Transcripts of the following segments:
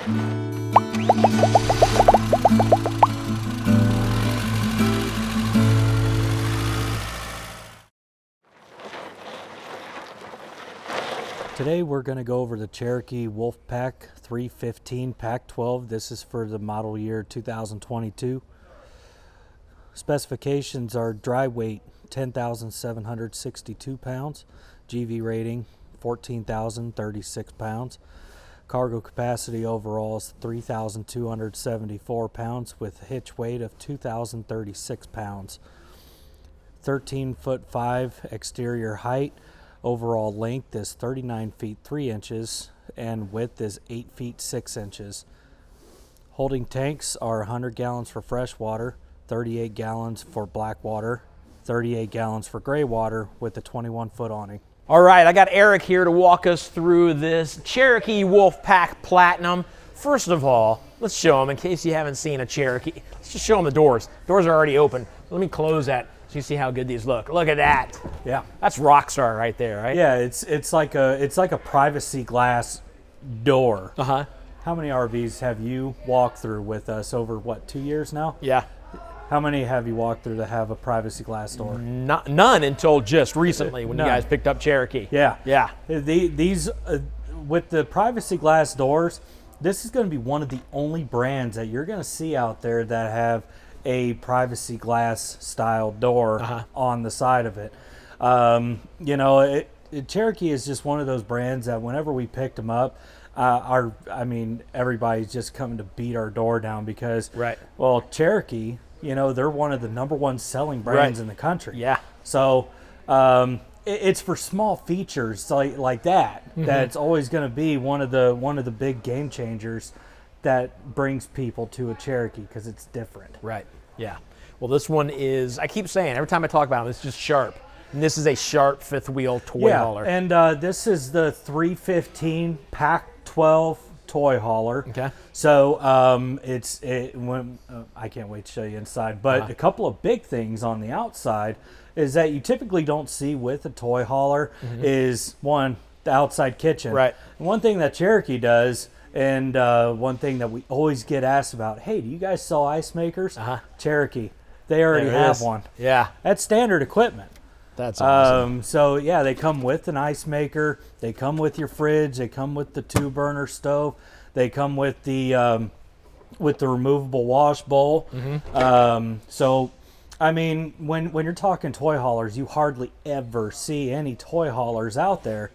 Today we're going to go over the Cherokee Wolfpack 315Pack12. This is for the model year 2022. Specifications are dry weight 10,762 pounds, GV rating 14,036 pounds. Cargo capacity overall is 3,274 pounds with a hitch weight of 2,036 pounds. 13'5" exterior height. Overall length is 39 feet 3 inches and width is 8 feet 6 inches. Holding tanks are 100 gallons for fresh water, 38 gallons for black water, 38 gallons for gray water with a 21-foot awning. All right, I got Eric here to walk us through this Cherokee Wolfpack Platinum. First of all, let's show them in case you haven't seen a Cherokee. Let's just show them the doors. Doors are already open. Let me close that so you see how good these look. Look at that. Yeah, that's Rockstar right there, right? Yeah, it's like a privacy glass door. Uh-huh. How many RVs have you walked through with us over what, 2 years now? Yeah. How many have you walked through that have a privacy glass door? None until just recently when you guys picked up Cherokee. Yeah. Yeah. These with the privacy glass doors, this is going to be one of the only brands that you're going to see out there that have a privacy glass style door on the side of it. You know, Cherokee is just one of those brands that whenever we picked them up, everybody's just coming to beat our door down because, well, Cherokee, you know, they're one of the #1 selling brands in the country. Yeah. So it's for small features like that. That's always going to be one of the big game changers that brings people to a Cherokee because it's different. Right. Yeah. Well, this one is, I keep saying every time I talk about it, it's just sharp. And this is a sharp fifth wheel toy hauler. And this is the 315Pack12 toy hauler. Okay. So I can't wait to show you inside. But a couple of big things on the outside is that you typically don't see with a toy hauler is one, the outside kitchen. Right. And one thing that Cherokee does, and one thing that we always get asked about, hey, do you guys sell ice makers? Cherokee, they already have one. Yeah. That's standard equipment. That's awesome. So yeah, they come with an ice maker. They come with your fridge. They come with the 2-burner stove. They come with the removable wash bowl. So, I mean, when you're talking toy haulers, you hardly ever see any toy haulers out there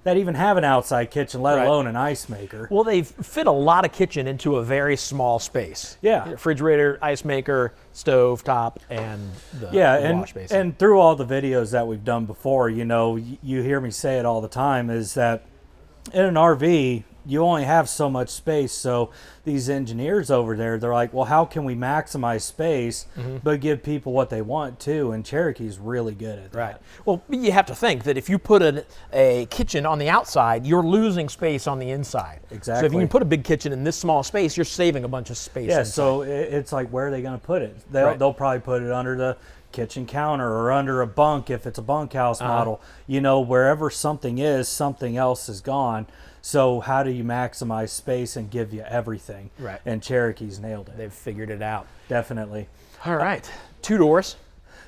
that even have an outside kitchen, let alone an ice maker. Well, they fit a lot of kitchen into a very small space. Yeah. Refrigerator, ice maker, stove top, and the wash basin. And through all the videos that we've done before, you know, you hear me say it all the time, is that in an RV, you only have so much space. So these engineers over there, they're like, well, how can we maximize space but give people what they want too? And Cherokee's really good at that. Right. Well, you have to think that if you put a kitchen on the outside, you're losing space on the inside. Exactly. So if you can put a big kitchen in this small space, you're saving a bunch of space. Yeah, inside. so it's like, where are they going to put it? They'll probably put it under the kitchen counter or under a bunk if it's a bunkhouse model. You know, wherever something is, something else is gone. So how do you maximize space and give you everything? Right. And Cherokee's nailed it. They've figured it out. Definitely. All right. 2 doors.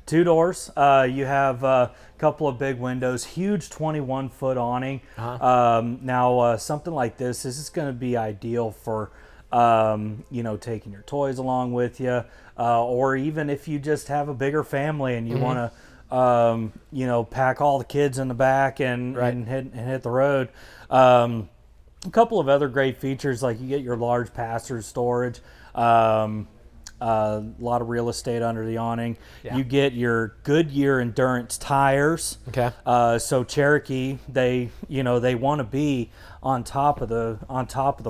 2 doors. You have a couple of big windows, huge 21-foot awning. Now, something like this is going to be ideal for, you know, taking your toys along with you, or even if you just have a bigger family and you want to, you know, pack all the kids in the back and hit the road. A couple of other great features, like you get your large pass-through storage, a lot of real estate under the awning. Yeah. You get your Goodyear Endurance tires. Okay. So Cherokee, they want to be on top of the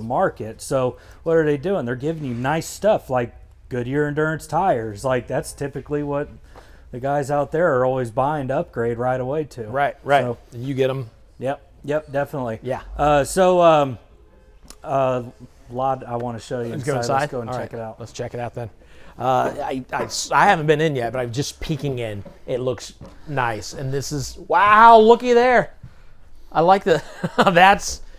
market. So what are they doing? They're giving you nice stuff like Goodyear Endurance tires. Like that's typically what the guys out there are always buying to upgrade right away to. Right. So, you get them. Yep, definitely. Yeah. A lot I want to show you. Let's go inside. Let's go and check it out. Let's check it out then. I haven't been in yet, but I'm just peeking in. It looks nice, and this is wow. Looky there. I like the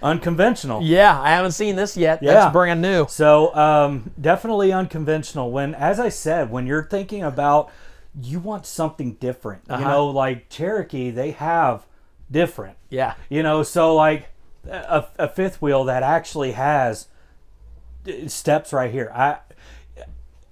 Unconventional. Yeah, I haven't seen this yet. Yeah. That's brand new. So definitely unconventional. As I said, when you're thinking about, you want something different. You know, like Cherokee, they have different. Yeah. You know, so like a fifth wheel that actually has steps right here.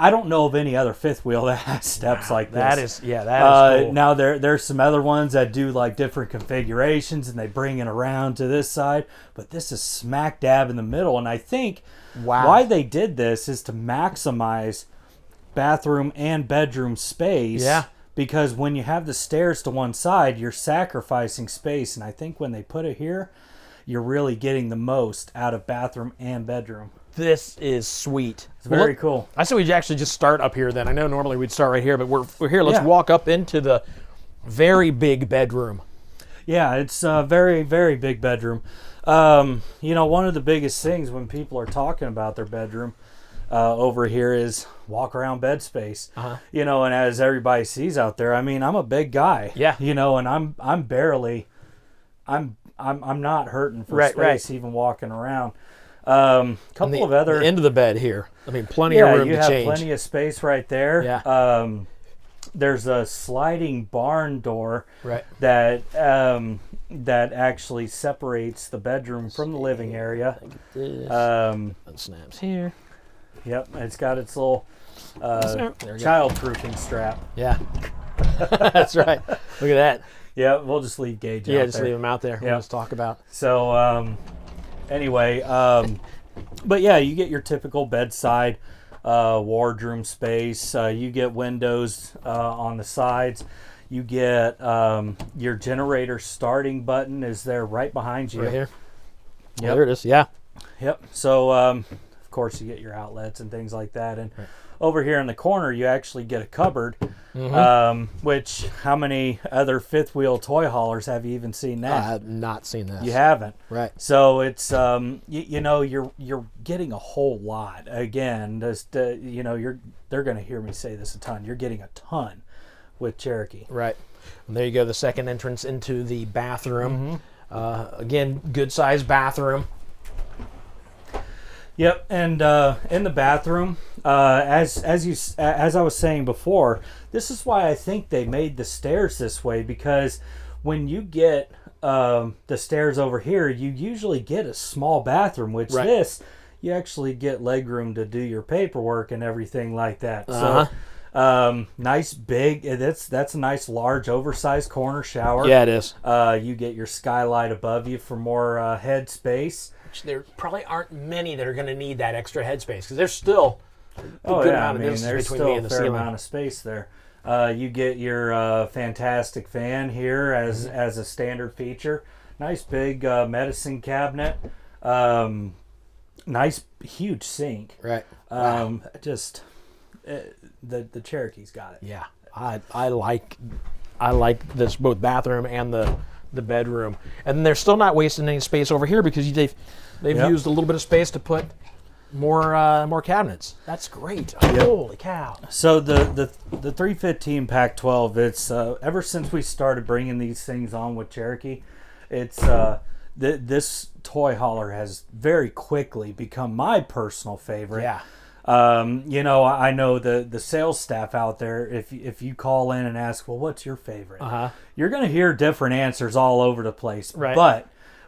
I don't know of any other fifth wheel that has steps like this. That is cool. Now there's some other ones that do like different configurations and they bring it around to this side, but this is smack dab in the middle. And I think why they did this is to maximize bathroom and bedroom space. Yeah. Because when you have the stairs to one side, you're sacrificing space. And I think when they put it here, you're really getting the most out of bathroom and bedroom. This is sweet. It's very cool. I said we'd actually just start up here then. I know normally we'd start right here, but we're here. Let's Yeah. walk up into the very big bedroom. Yeah, it's a very, very big bedroom. You know, one of the biggest things when people are talking about their bedroom over here is walk around bed space. You know, and as everybody sees out there, I mean, I'm a big guy. Yeah. You know, and I'm not hurting for Right, space even walking around. Couple of other the end of the bed here. I mean, plenty of room you to have change. plenty of space right there. Yeah. There's a sliding barn door Right. that actually separates the bedroom from the living area. That snaps here. Yep, it's got its little There we go. child-proofing strap. Yeah. That's right. Look at that. Yeah, we'll just leave Gage out Yeah, just there. leave them out there. Yeah. Let's talk about. So, anyway, but yeah, you get your typical bedside wardroom space. You get windows on the sides. You get your generator starting button is there right behind you. Right here. Yep. Yeah, there it is. Yeah. Yep. So, of course, you get your outlets and things like that. And over here in the corner, you actually get a cupboard, which how many other fifth wheel toy haulers have you even seen that? I have not seen this. You haven't. Right. So it's you know, you're getting a whole lot. Again, just you know, they're going to hear me say this a ton. You're getting a ton with Cherokee. Right. And there you go, the second entrance into the bathroom. Again, good sized bathroom. Yep, and in the bathroom, as I was saying before, this is why I think they made the stairs this way, because when you get the stairs over here, you usually get a small bathroom, which this you actually get legroom to do your paperwork and everything like that. So nice big. That's a nice large oversized corner shower. Yeah, it is. You get your skylight above you for more head space. There probably aren't many that are going to need that extra headspace because there's still a good amount of distance there's between still me and a the fair ceiling. amount of space there. You get your fantastic fan here as a standard feature. Nice big medicine cabinet. Nice huge sink. Right. Just the Cherokee's got it. Yeah, I like this both bathroom and the bedroom, and they're still not wasting any space over here because they've used a little bit of space to put more cabinets. That's great. Holy cow! So the 315Pack12, it's ever since we started bringing these things on with Cherokee, it's this toy hauler has very quickly become my personal favorite. Yeah. You know, I know the sales staff out there, if you call in and ask, well, what's your favorite? You're going to hear different answers all over the place. Right. But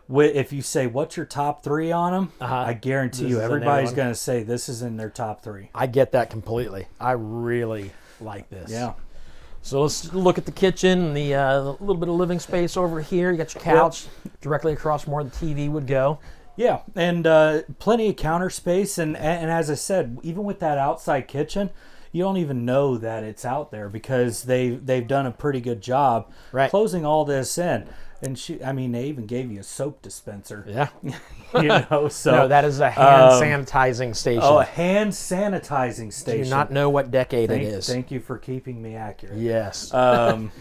if you say, what's your top three on them, I guarantee you everybody's going to say this is in their top three. I get that completely. I really like this. Yeah. So let's look at the kitchen and the little bit of living space over here. You got your couch directly across from where the TV would go. Yeah, and plenty of counter space, and as I said, even with that outside kitchen, you don't even know that it's out there because they've done a pretty good job closing all this in. And they even gave you a soap dispenser. Yeah, you know. So no, that is a hand sanitizing station. Oh, a hand sanitizing station. Do you not know what decade it is? Thank you for keeping me accurate. Yes. And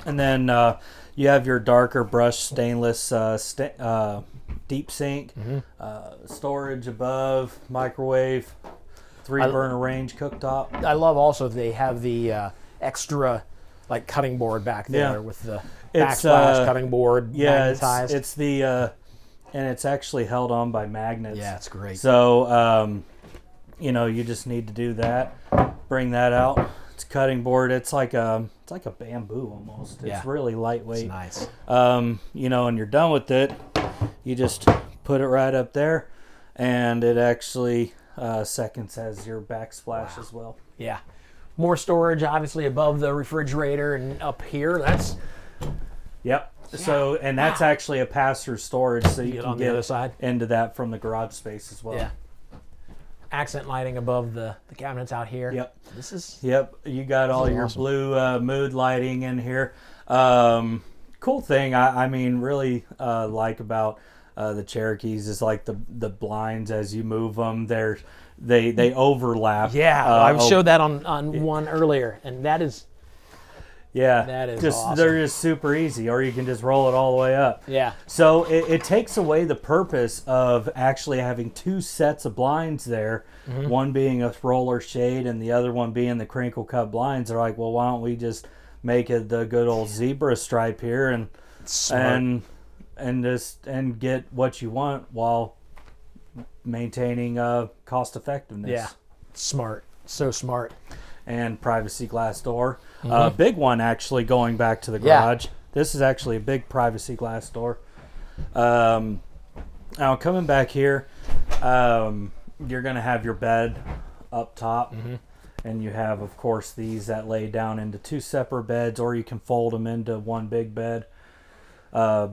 then. You have your darker brushed stainless deep sink, storage above, microwave, 3 burner range cooktop. I love also they have the extra like cutting board back there with the It's, backsplash cutting board magnetized. It's the and it's actually held on by magnets. Yeah, it's great. So you just need to do that. Bring that out. It's cutting board. It's like a bamboo almost. It's really lightweight. It's nice. And you're done with it. You just put it right up there, and it actually seconds as your backsplash as well. Yeah. More storage, obviously, above the refrigerator and up here. That's... Yep. So, and that's actually a pass-through storage, so you can on get the other side into that from the garage space as well. Yeah. Accent lighting above the cabinets out here. Yep. This is... Yep. You got all your awesome. blue mood lighting in here. Cool thing I mean really like about the Cherokees is like the blinds as you move them. They overlap. Yeah, I showed that on one earlier, and that is... Yeah, that is just awesome. They're just super easy, or you can just roll it all the way up. Yeah. So it takes away the purpose of actually having two sets of blinds there, one being a roller shade and the other one being the crinkle cut blinds. They're like, well, why don't we just make it the good old zebra stripe here and get what you want while maintaining cost effectiveness. Yeah, smart, so smart. And privacy glass door. Big one actually going back to the garage. This is actually a big privacy glass door. Now coming back here, you're going to have your bed up top. And you have, of course, these that lay down into two separate beds, or you can fold them into one big bed.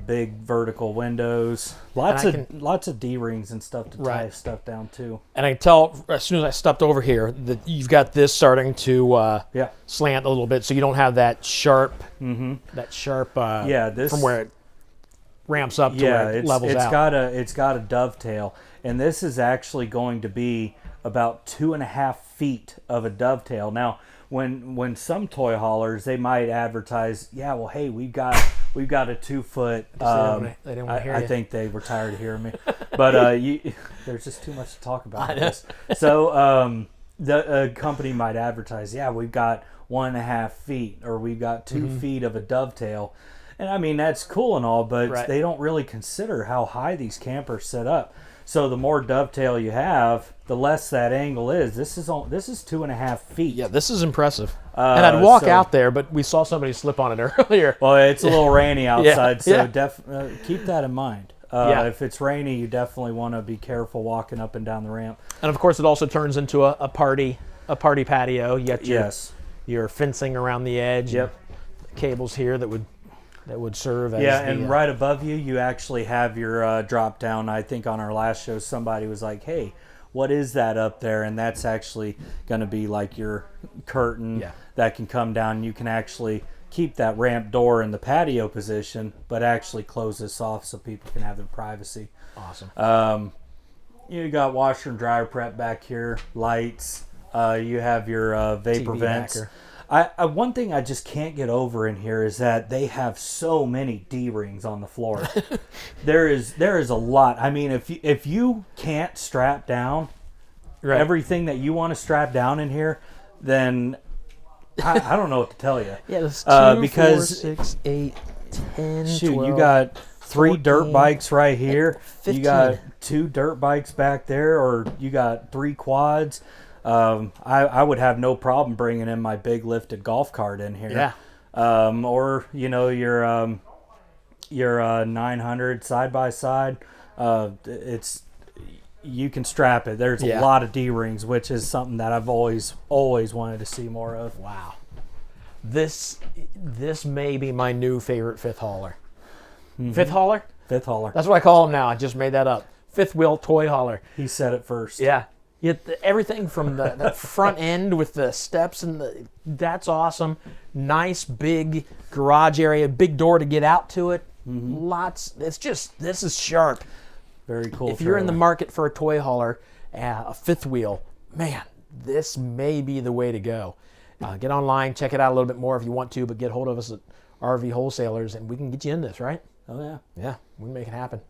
Big vertical windows, lots of D-rings and stuff to tie stuff down too. And I can tell as soon as I stepped over here that you've got this starting to slant a little bit, so you don't have that sharp, this from where it ramps up to where it levels out. It's got a dovetail, and this is actually going to be about 2.5 feet of a dovetail. Now, when some toy haulers, they might advertise, hey, we've got a 2 foot. They didn't want to hear you. I think they were tired of hearing me, but there's just too much to talk about this. So the company might advertise, we've got 1.5 feet, or we've got 2 feet of a dovetail, and I mean that's cool and all, but they don't really consider how high these campers set up. So the more dovetail you have, the less that angle is. This is 2.5 feet. Yeah, this is impressive. And I'd walk out there, but we saw somebody slip on it earlier. Well, it's a little rainy outside, so keep that in mind. If it's rainy, you definitely want to be careful walking up and down the ramp. And of course, it also turns into a party patio. You got your fencing around the edge. Yep. Cables here that would serve as and right above you actually have your drop down. I think on our last show, somebody was like, hey, what is that up there? And that's actually going to be like your curtain that can come down. You can actually keep that ramp door in the patio position, but actually close this off so people can have their privacy. Awesome. You got washer and dryer prep back here, lights. You have your vapor TV vents. backer. One thing I just can't get over in here is that they have so many D-rings on the floor. There is a lot. I mean, if you can't strap down everything that you want to strap down in here, then I don't know what to tell you. Yeah, that's 2, because 4, 6, 8, 10, shoot, 12, you got 3 14, dirt bikes right here. 15. You got 2 dirt bikes back there, or you got 3 quads. I would have no problem bringing in my big lifted golf cart in here. Yeah. Or your 900 side by side. You can strap it. There's a lot of D-rings, which is something that I've always wanted to see more of. Wow. This may be my new favorite fifth hauler. Fifth hauler? Fifth hauler. That's what I call him now. I just made that up. Fifth wheel toy hauler. He said it first. Yeah. Everything from the front end with the steps and that's awesome. Nice big garage area, big door to get out to it. Lots. This is sharp. Very cool. If you're in the market for a toy hauler, a fifth wheel, man, this may be the way to go. Get online, check it out a little bit more if you want to, but get hold of us at RV Wholesalers and we can get you in this, right? Oh yeah. Yeah, we can make it happen.